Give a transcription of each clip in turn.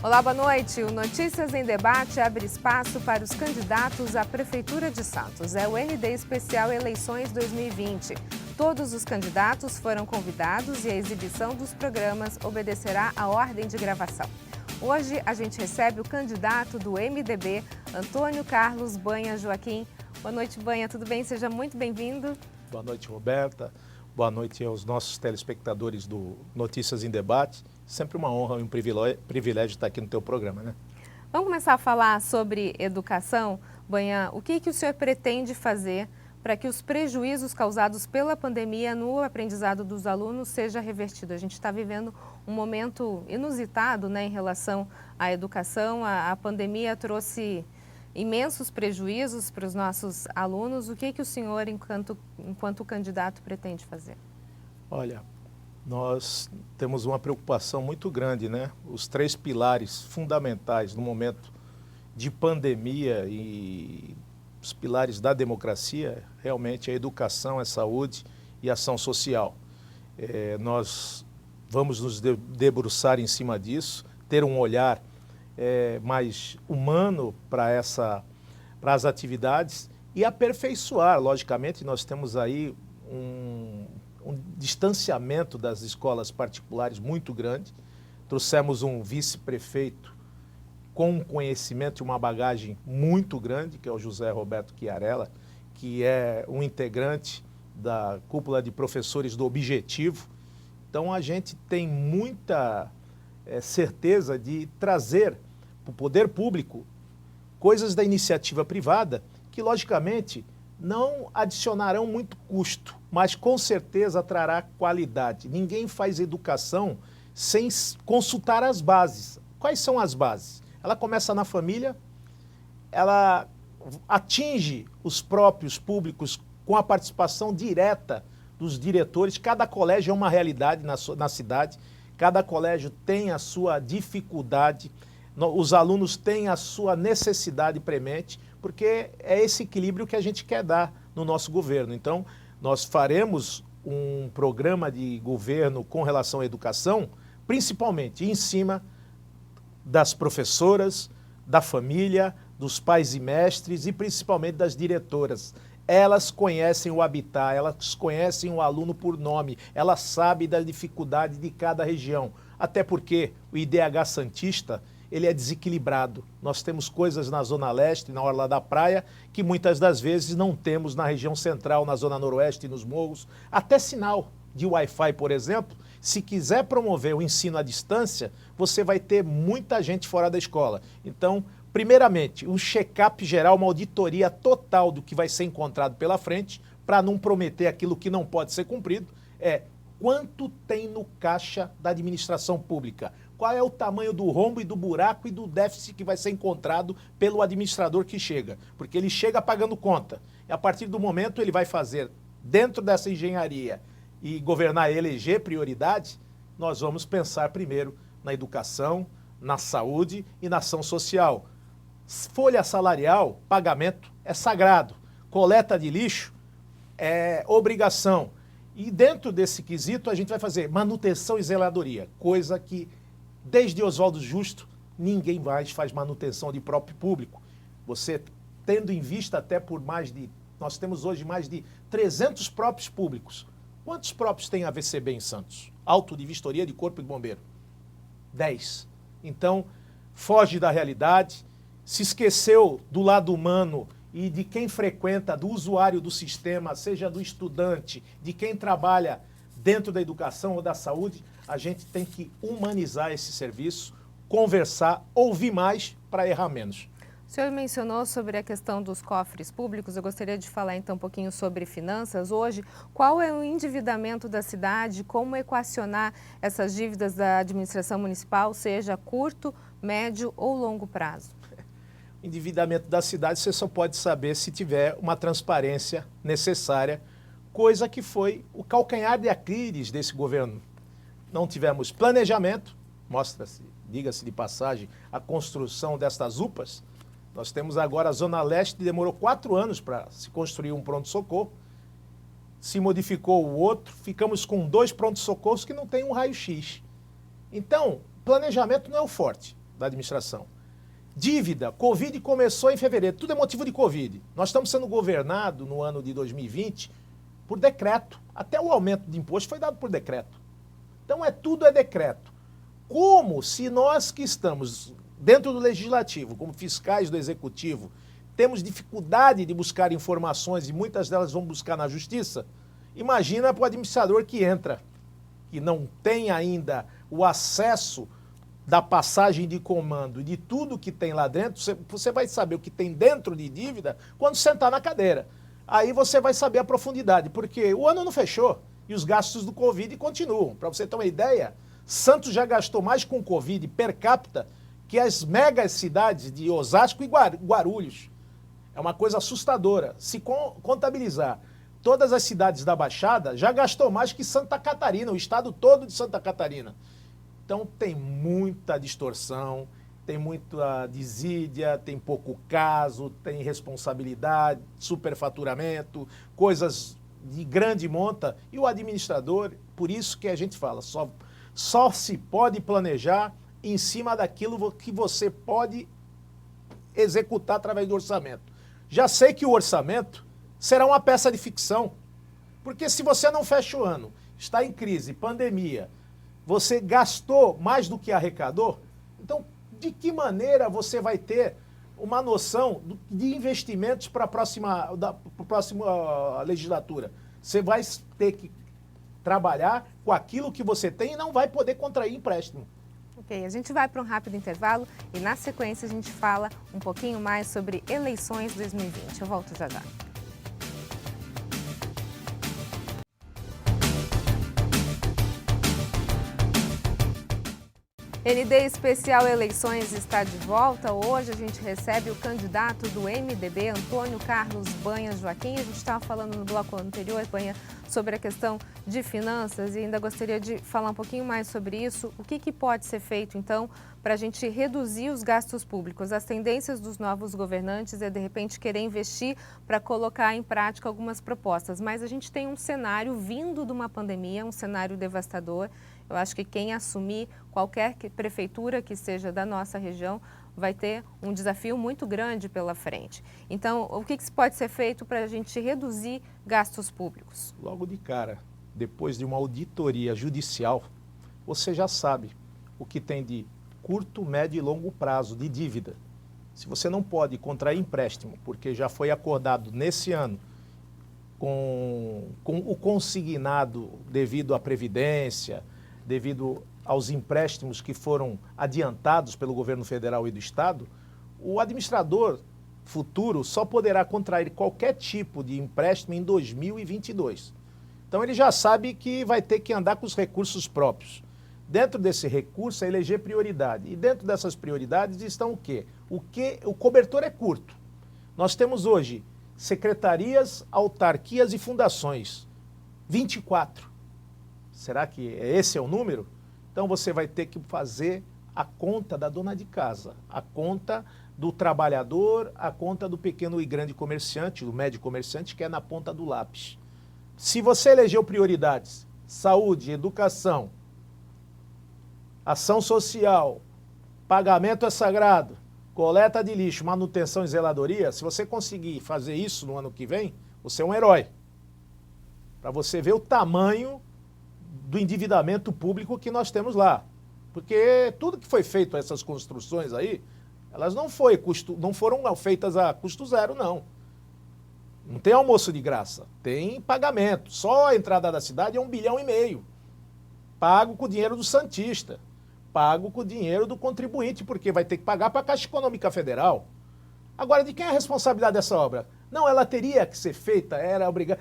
Olá, boa noite. O Notícias em Debate abre espaço para os candidatos à Prefeitura de Santos. É o ND Especial Eleições 2020. Todos os candidatos foram convidados e a exibição dos programas obedecerá à ordem de gravação. Hoje a gente recebe o candidato do MDB, Antônio Carlos Banha Joaquim. Boa noite, Banha. Tudo bem? Seja muito bem-vindo. Boa noite, Roberta. Boa noite aos nossos telespectadores do Notícias em Debate. Sempre uma honra e um privilégio estar aqui no teu programa, né? Vamos começar a falar sobre educação. Banha, o que o senhor pretende fazer para que os prejuízos causados pela pandemia no aprendizado dos alunos seja revertido? A gente está vivendo um momento inusitado, né, em relação à educação. A pandemia trouxe imensos prejuízos para os nossos alunos. O que o senhor, enquanto candidato, pretende fazer? Olha, nós temos uma preocupação muito grande, né? Os três pilares fundamentais no momento de pandemia e os pilares da democracia, realmente a educação, a saúde e a ação social. Nós vamos nos debruçar em cima disso, ter um olhar mais humano para as atividades e aperfeiçoar. Logicamente, nós temos aí um distanciamento das escolas particulares muito grande. Trouxemos um vice-prefeito com um conhecimento e uma bagagem muito grande, que é o José Roberto Chiarella, que é um integrante da cúpula de professores do Objetivo. Então, a gente tem muita certeza de trazer para o poder público coisas da iniciativa privada que, logicamente, não adicionarão muito custo, mas com certeza trará qualidade. Ninguém faz educação sem consultar as bases. Quais são as bases? Ela começa na família, ela atinge os próprios públicos com a participação direta dos diretores. Cada colégio é uma realidade na cidade, cada colégio tem a sua dificuldade, os alunos têm a sua necessidade premente, porque é esse equilíbrio que a gente quer dar no nosso governo. Então, nós faremos um programa de governo com relação à educação, principalmente em cima das professoras, da família, dos pais e mestres e principalmente das diretoras. Elas conhecem o habitat, elas conhecem o aluno por nome, elas sabem da dificuldade de cada região. Até porque o IDH Santista, ele é desequilibrado. Nós temos coisas na Zona Leste, na orla da praia, que muitas das vezes não temos na região central, na Zona Noroeste e nos morros. Até sinal de Wi-Fi, por exemplo, se quiser promover o ensino à distância, você vai ter muita gente fora da escola. Então, primeiramente, um check-up geral, uma auditoria total do que vai ser encontrado pela frente, para não prometer aquilo que não pode ser cumprido, quanto tem no caixa da administração pública. Qual é o tamanho do rombo e do buraco e do déficit que vai ser encontrado pelo administrador que chega? Porque ele chega pagando conta. E a partir do momento ele vai fazer, dentro dessa engenharia, e governar e eleger prioridades, nós vamos pensar primeiro na educação, na saúde e na ação social. Folha salarial, pagamento, é sagrado. Coleta de lixo é obrigação. E dentro desse quesito a gente vai fazer manutenção e zeladoria, coisa que desde Oswaldo Justo, ninguém mais faz manutenção de próprio público. Você, tendo em vista até por nós temos hoje mais de 300 próprios públicos. Quantos próprios tem a VCB em Santos? Auto de Vistoria de Corpo de Bombeiro? 10. Então, foge da realidade, se esqueceu do lado humano e de quem frequenta, do usuário do sistema, seja do estudante, de quem trabalha dentro da educação ou da saúde. A gente tem que humanizar esse serviço, conversar, ouvir mais para errar menos. O senhor mencionou sobre a questão dos cofres públicos. Eu gostaria de falar então um pouquinho sobre finanças. Hoje, qual é o endividamento da cidade? Como equacionar essas dívidas da administração municipal, seja a curto, médio ou longo prazo? O endividamento da cidade você só pode saber se tiver uma transparência necessária, coisa que foi o calcanhar de Aquiles desse governo. Não tivemos planejamento, mostra-se, diga-se de passagem, a construção destas UPAs. Nós temos agora a Zona Leste, demorou 4 anos para se construir um pronto-socorro, se modificou o outro, ficamos com 2 pronto-socorros que não tem um raio-x. Então, planejamento não é o forte. da administração. Dívida, Covid começou em fevereiro, tudo é motivo de Covid. Nós estamos sendo governados no ano de 2020 por decreto. Até o aumento de imposto foi dado por decreto. Então tudo é decreto. Como se nós que estamos dentro do legislativo, como fiscais do executivo, temos dificuldade de buscar informações e muitas delas vão buscar na justiça, imagina para o administrador que entra, que não tem ainda o acesso da passagem de comando, de tudo que tem lá dentro, você vai saber o que tem dentro de dívida quando sentar na cadeira. Aí você vai saber a profundidade, porque o ano não fechou e os gastos do Covid continuam. Para você ter uma ideia, Santos já gastou mais com Covid per capita que as megas cidades de Osasco e Guarulhos. É uma coisa assustadora. Se contabilizar todas as cidades da Baixada, já gastou mais que Santa Catarina, o estado todo de Santa Catarina. Então tem muita distorção, tem muita desídia, tem pouco caso, tem responsabilidade, superfaturamento, coisas de grande monta. E o administrador, por isso que a gente fala, só se pode planejar em cima daquilo que você pode executar através do orçamento. Já sei que o orçamento será uma peça de ficção, porque se você não fecha o ano, está em crise, pandemia, você gastou mais do que arrecadou, então de que maneira você vai ter uma noção de investimentos para a próxima legislatura? Você vai ter que trabalhar com aquilo que você tem e não vai poder contrair empréstimo. Ok, a gente vai para um rápido intervalo e na sequência a gente fala um pouquinho mais sobre eleições 2020. Eu volto já já. ND Especial Eleições está de volta. Hoje a gente recebe o candidato do MDB, Antônio Carlos Banha Joaquim. A gente estava falando no bloco anterior, Banha, sobre a questão de finanças e ainda gostaria de falar um pouquinho mais sobre isso. O que pode ser feito, então, para a gente reduzir os gastos públicos? As tendências dos novos governantes é, de repente, querer investir para colocar em prática algumas propostas. Mas a gente tem um cenário vindo de uma pandemia, um cenário devastador. Eu acho que quem assumir qualquer prefeitura que seja da nossa região vai ter um desafio muito grande pela frente. Então, o que pode ser feito para a gente reduzir gastos públicos? Logo de cara, depois de uma auditoria judicial, você já sabe o que tem de curto, médio e longo prazo de dívida. Se você não pode contrair empréstimo, porque já foi acordado nesse ano com o consignado devido à Previdência, devido aos empréstimos que foram adiantados pelo governo federal e do estado, o administrador futuro só poderá contrair qualquer tipo de empréstimo em 2022. Então ele já sabe que vai ter que andar com os recursos próprios. Dentro desse recurso é eleger prioridade. E dentro dessas prioridades estão o quê? O cobertor é curto. Nós temos hoje secretarias, autarquias e fundações. 24. Será que esse é o número? Então você vai ter que fazer a conta da dona de casa, a conta do trabalhador, a conta do pequeno e grande comerciante, do médio comerciante, que é na ponta do lápis. Se você elegeu prioridades, saúde, educação, ação social, pagamento é sagrado, coleta de lixo, manutenção e zeladoria, se você conseguir fazer isso no ano que vem, você é um herói. Para você ver o tamanho do endividamento público que nós temos lá. Porque tudo que foi feito, essas construções aí, elas não foram feitas a custo zero, não. Não tem almoço de graça, tem pagamento. Só a entrada da cidade é 1,5 bilhão. Pago com o dinheiro do Santista, pago com o dinheiro do contribuinte, porque vai ter que pagar para a Caixa Econômica Federal. Agora, de quem é a responsabilidade dessa obra? Não, ela teria que ser feita, era obrigada.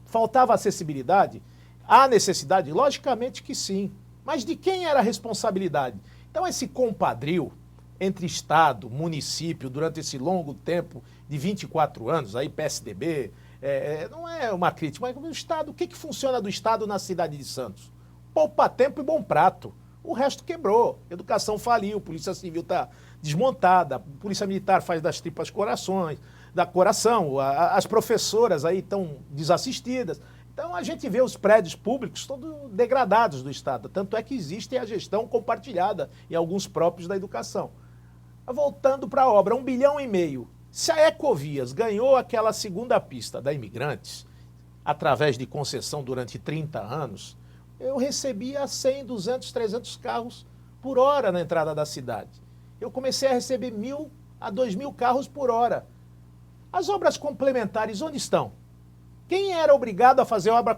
Faltava acessibilidade? Há necessidade? Logicamente que sim. Mas de quem era a responsabilidade? Então esse compadrio entre Estado, município, durante esse longo tempo de 24 anos, aí PSDB, não é uma crítica, mas o Estado, o que funciona do Estado na cidade de Santos? Poupa tempo e bom prato. O resto quebrou. Educação faliu, Polícia Civil está desmontada, Polícia Militar faz das tripas coração, as professoras aí estão desassistidas. Então a gente vê os prédios públicos todos degradados do Estado, tanto é que existe a gestão compartilhada em alguns próprios da educação. Voltando para a obra, 1,5 bilhão. Se a Ecovias ganhou aquela segunda pista da Imigrantes, através de concessão durante 30 anos, eu recebia 100, 200, 300 carros por hora na entrada da cidade. Eu comecei a receber 1.000 a 2.000 carros por hora. As obras complementares, onde estão? Quem era obrigado a fazer obra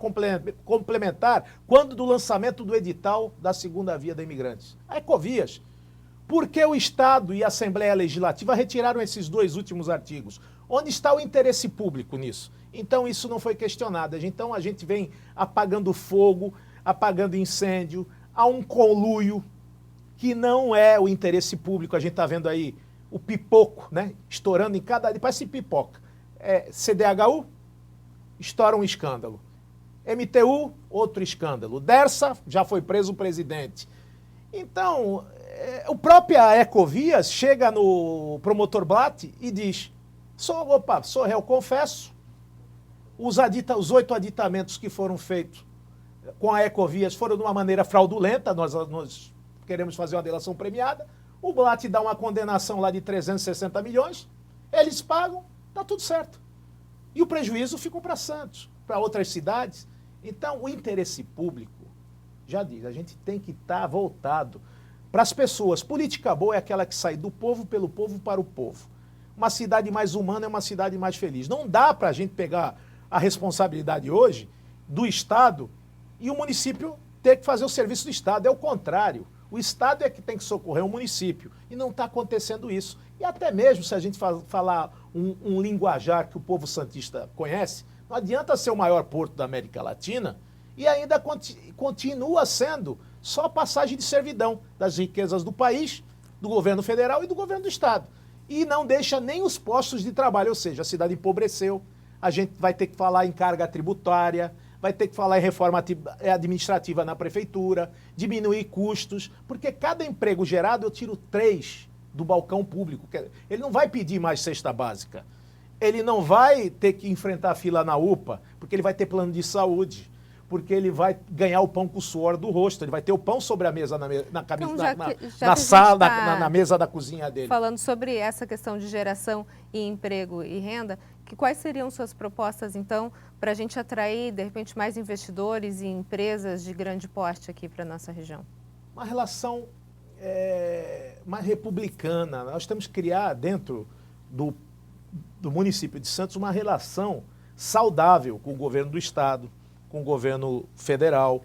complementar quando do lançamento do edital da segunda via da Imigrantes? A Ecovias. Por que o Estado e a Assembleia Legislativa retiraram esses 2 últimos artigos? Onde está o interesse público nisso? Então isso não foi questionado. Então a gente vem apagando fogo, apagando incêndio, há um conluio que não é o interesse público. A gente está vendo aí o pipoco, né? Estourando em cada... Parece pipoca. CDHU, estoura um escândalo. MTU, outro escândalo. Dersa, já foi preso o presidente. Então, o próprio Ecovias chega no promotor Blatt e diz, sou réu, confesso, os 8 aditamentos que foram feitos com a Ecovias foram de uma maneira fraudulenta, nós queremos fazer uma delação premiada, o Blatt dá uma condenação lá de 360 milhões, eles pagam, tá tudo certo. E o prejuízo ficou para Santos, para outras cidades. Então, o interesse público, já diz, a gente tem que estar voltado para as pessoas. Política boa é aquela que sai do povo, pelo povo, para o povo. Uma cidade mais humana é uma cidade mais feliz. Não dá para a gente pegar a responsabilidade hoje do Estado e o município ter que fazer o serviço do Estado. É o contrário. O Estado é que tem que socorrer o município. E não está acontecendo isso. E até mesmo se a gente falar um linguajar que o povo santista conhece, não adianta ser o maior porto da América Latina e ainda continua sendo só passagem de servidão das riquezas do país, do governo federal e do governo do Estado. E não deixa nem os postos de trabalho, ou seja, a cidade empobreceu, a gente vai ter que falar em carga tributária, vai ter que falar em reforma administrativa na prefeitura, diminuir custos, porque cada emprego gerado eu tiro 3 do balcão público. Ele não vai pedir mais cesta básica, ele não vai ter que enfrentar fila na UPA, porque ele vai ter plano de saúde, porque ele vai ganhar o pão com o suor do rosto, ele vai ter o pão sobre a mesa na sala, na mesa da cozinha dele. Falando sobre essa questão de geração e emprego e renda, quais seriam suas propostas, então, para a gente atrair, de repente, mais investidores e empresas de grande porte aqui para a nossa região? Uma relação mais republicana. Nós temos que criar dentro do município de Santos uma relação saudável com o governo do Estado, com o governo federal,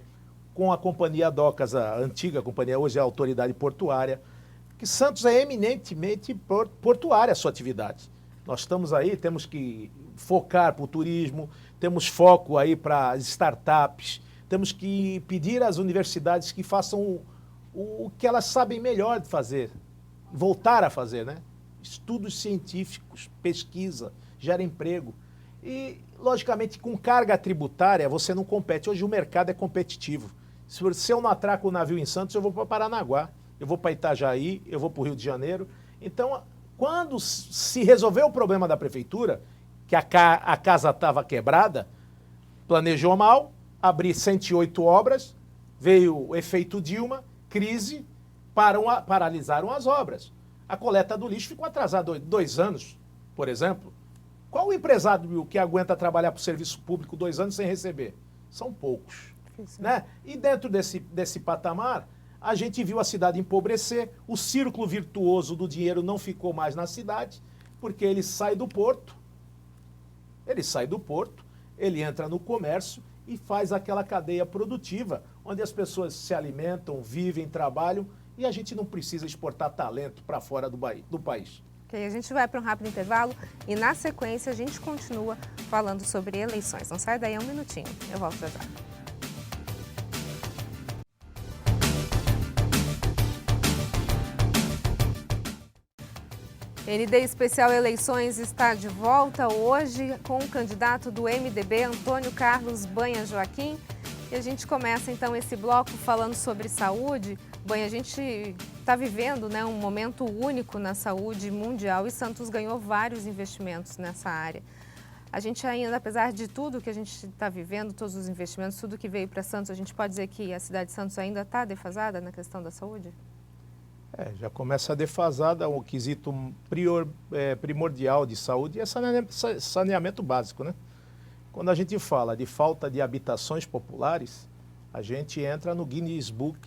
com a Companhia Docas, a antiga companhia, hoje é a Autoridade Portuária, que Santos é eminentemente portuária a sua atividade. Nós estamos aí, temos que focar para o turismo, temos foco aí para as startups, temos que pedir às universidades que façam o que elas sabem melhor de fazer, voltar a fazer, né? Estudos científicos, pesquisa, gera emprego. E, logicamente, com carga tributária, você não compete. Hoje o mercado é competitivo. Se eu não atraco o navio em Santos, eu vou para Paranaguá, eu vou para Itajaí, eu vou para o Rio de Janeiro. Então, quando se resolveu o problema da prefeitura, que a casa estava quebrada, planejou mal, abri 108 obras, veio o efeito Dilma, crise, paralisaram as obras. A coleta do lixo ficou atrasada 2 anos, por exemplo. Qual o empresário que aguenta trabalhar para o serviço público 2 anos sem receber? São poucos. Né? E dentro desse patamar, a gente viu a cidade empobrecer, o círculo virtuoso do dinheiro não ficou mais na cidade, porque ele sai do porto, ele entra no comércio e faz aquela cadeia produtiva, onde as pessoas se alimentam, vivem, trabalham, e a gente não precisa exportar talento para fora do país. Ok, a gente vai para um rápido intervalo e na sequência a gente continua falando sobre eleições. Não sai daí um minutinho, eu volto já já. ND Especial Eleições está de volta hoje com o candidato do MDB, Antônio Carlos Banha Joaquim. E a gente começa então esse bloco falando sobre saúde. Banha, a gente está vivendo, né, um momento único na saúde mundial e Santos ganhou vários investimentos nessa área. A gente ainda, apesar de tudo que a gente está vivendo, todos os investimentos, tudo que veio para Santos, a gente pode dizer que a cidade de Santos ainda está defasada na questão da saúde? Já começa defasada o quesito primordial de saúde, é saneamento básico, né? Quando a gente fala de falta de habitações populares, a gente entra no Guinness Book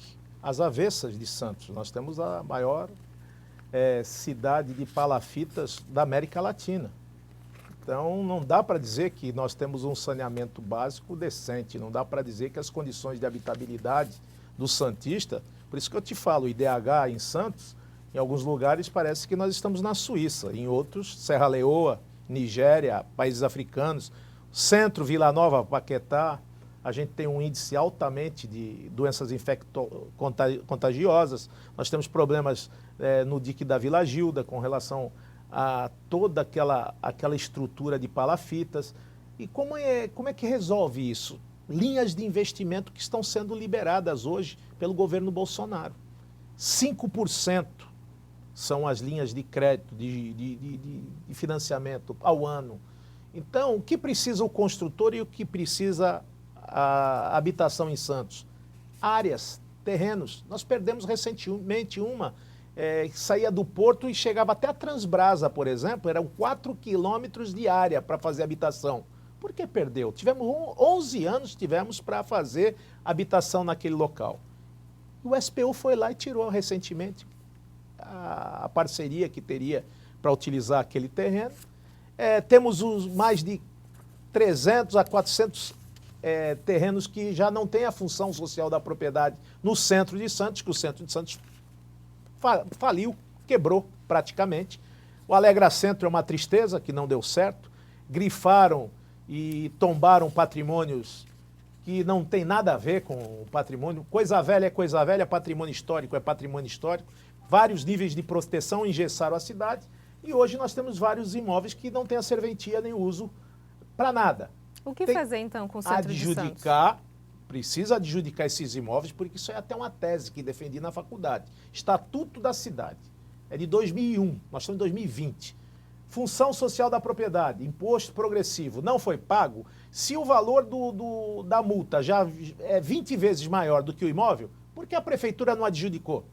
às avessas de Santos. Nós temos a maior cidade de palafitas da América Latina. Então, não dá para dizer que nós temos um saneamento básico decente, não dá para dizer que as condições de habitabilidade do santista, por isso que eu te falo, o IDH em Santos, em alguns lugares parece que nós estamos na Suíça, em outros, Serra Leoa, Nigéria, países africanos, Centro, Vila Nova, Paquetá, a gente tem um índice altamente de doenças contagiosas, nós temos problemas no dique da Vila Gilda com relação a toda aquela estrutura de palafitas. E como é que resolve isso? Linhas de investimento que estão sendo liberadas hoje pelo governo Bolsonaro. 5% são as linhas de crédito, de financiamento ao ano. Então, o que precisa o construtor e o que precisa a habitação em Santos? Áreas, terrenos. Nós perdemos recentemente uma que saía do porto e chegava até a Transbrasa, por exemplo, eram 4 quilômetros de área para fazer habitação. Por que perdeu? Tivemos 11 anos para fazer habitação naquele local. O SPU foi lá e tirou recentemente a parceria que teria para utilizar aquele terreno. Temos mais de 300 a 400 terrenos que já não têm a função social da propriedade no centro de Santos, que o centro de Santos faliu, quebrou praticamente. O Alegra Centro é uma tristeza, que não deu certo. Grifaram e tombaram patrimônios que não tem nada a ver com o patrimônio. Coisa velha é coisa velha, patrimônio histórico é patrimônio histórico. Vários níveis de proteção engessaram a cidade e hoje nós temos vários imóveis que não têm a serventia nem uso para nada. O que fazer então com o centro de Santos? Precisa adjudicar esses imóveis, porque isso é até uma tese que defendi na faculdade. Estatuto da cidade. É de 2001, nós estamos em 2020. Função social da propriedade, imposto progressivo, não foi pago. Se o valor da multa já é 20 vezes maior do que o imóvel, por que a prefeitura não adjudicou?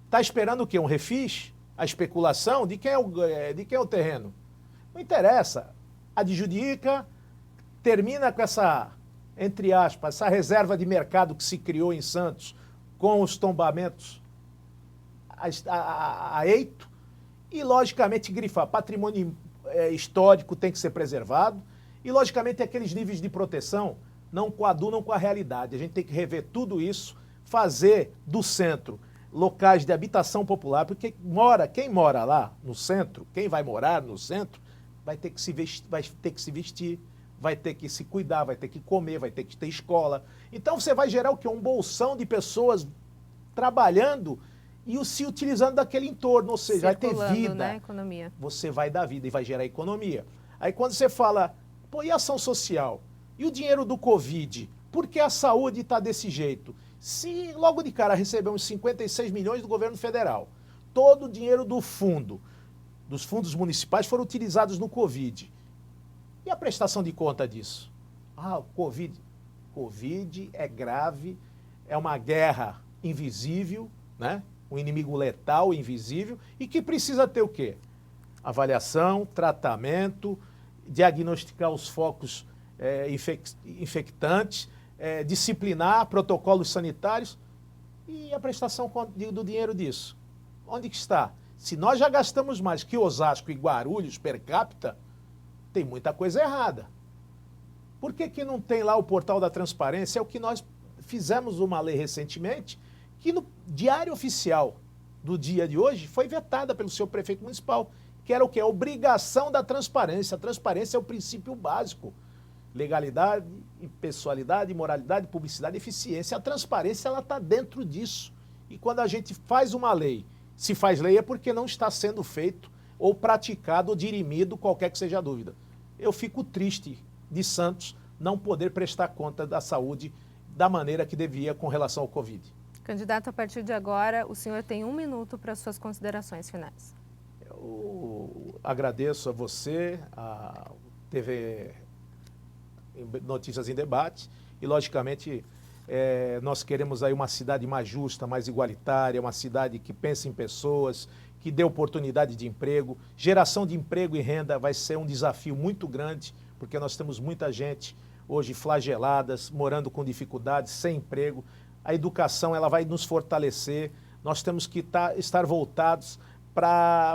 Está esperando o quê? Um refis? A especulação? De quem é o terreno? Não interessa. Adjudica, termina com essa, entre aspas, essa reserva de mercado que se criou em Santos com os tombamentos a eito e, logicamente, grifar. Patrimônio histórico tem que ser preservado e, logicamente, aqueles níveis de proteção não coadunam com a realidade. A gente tem que rever tudo isso, fazer do centro locais de habitação popular, porque quem mora lá no centro, quem vai morar no centro, vai ter que se vestir, vai ter que se cuidar, vai ter que comer, vai ter que ter escola. Então você vai gerar o quê? Um bolsão de pessoas trabalhando e se utilizando daquele entorno, ou seja, vai ter vida. Né, economia. Você vai dar vida e vai gerar economia. Aí quando você fala, pô, e a ação social? E o dinheiro do Covid? Por que a saúde está desse jeito? Se logo de cara recebemos 56 milhões do governo federal, todo o dinheiro dos fundos municipais foram utilizados no Covid. E a prestação de conta disso? O Covid. Covid é grave, é uma guerra invisível, né? Um inimigo letal, invisível, e que precisa ter o quê? Avaliação, tratamento, diagnosticar os focos infectantes, disciplinar protocolos sanitários e a prestação do dinheiro disso. Onde que está? Se nós já gastamos mais que Osasco e Guarulhos per capita, tem muita coisa errada. Por que não tem lá o portal da transparência? É o que nós fizemos uma lei recentemente, que no diário oficial do dia de hoje foi vetada pelo seu prefeito municipal, que era o quê? A obrigação da transparência. A transparência é o princípio básico. Legalidade, impessoalidade, moralidade, publicidade, eficiência. A transparência ela está dentro disso. E quando a gente faz uma lei, se faz lei é porque não está sendo feito ou praticado ou dirimido, qualquer que seja a dúvida. Eu fico triste de Santos não poder prestar conta da saúde da maneira que devia com relação ao Covid. Candidato, a partir de agora, o senhor tem 1 minuto para suas considerações finais. agradeço a você, a TV Notícias em Debate, e logicamente nós queremos aí uma cidade mais justa, mais igualitária, uma cidade que pense em pessoas, que dê oportunidade de emprego. Geração de emprego e renda vai ser um desafio muito grande, porque nós temos muita gente hoje flageladas, morando com dificuldades, sem emprego. A educação ela vai nos fortalecer, nós temos que estar voltados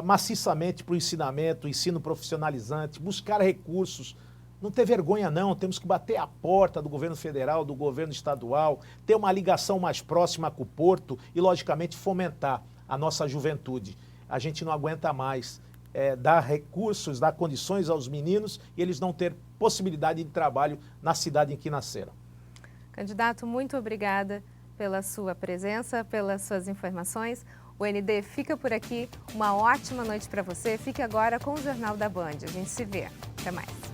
maciçamente para o ensinamento, o ensino profissionalizante, buscar recursos. Não ter vergonha não, temos que bater a porta do governo federal, do governo estadual, ter uma ligação mais próxima com o Porto e, logicamente, fomentar a nossa juventude. A gente não aguenta mais dar recursos, dar condições aos meninos e eles não ter possibilidade de trabalho na cidade em que nasceram. Candidato, muito obrigada pela sua presença, pelas suas informações. O ND fica por aqui. Uma ótima noite para você. Fique agora com o Jornal da Band. A gente se vê. Até mais.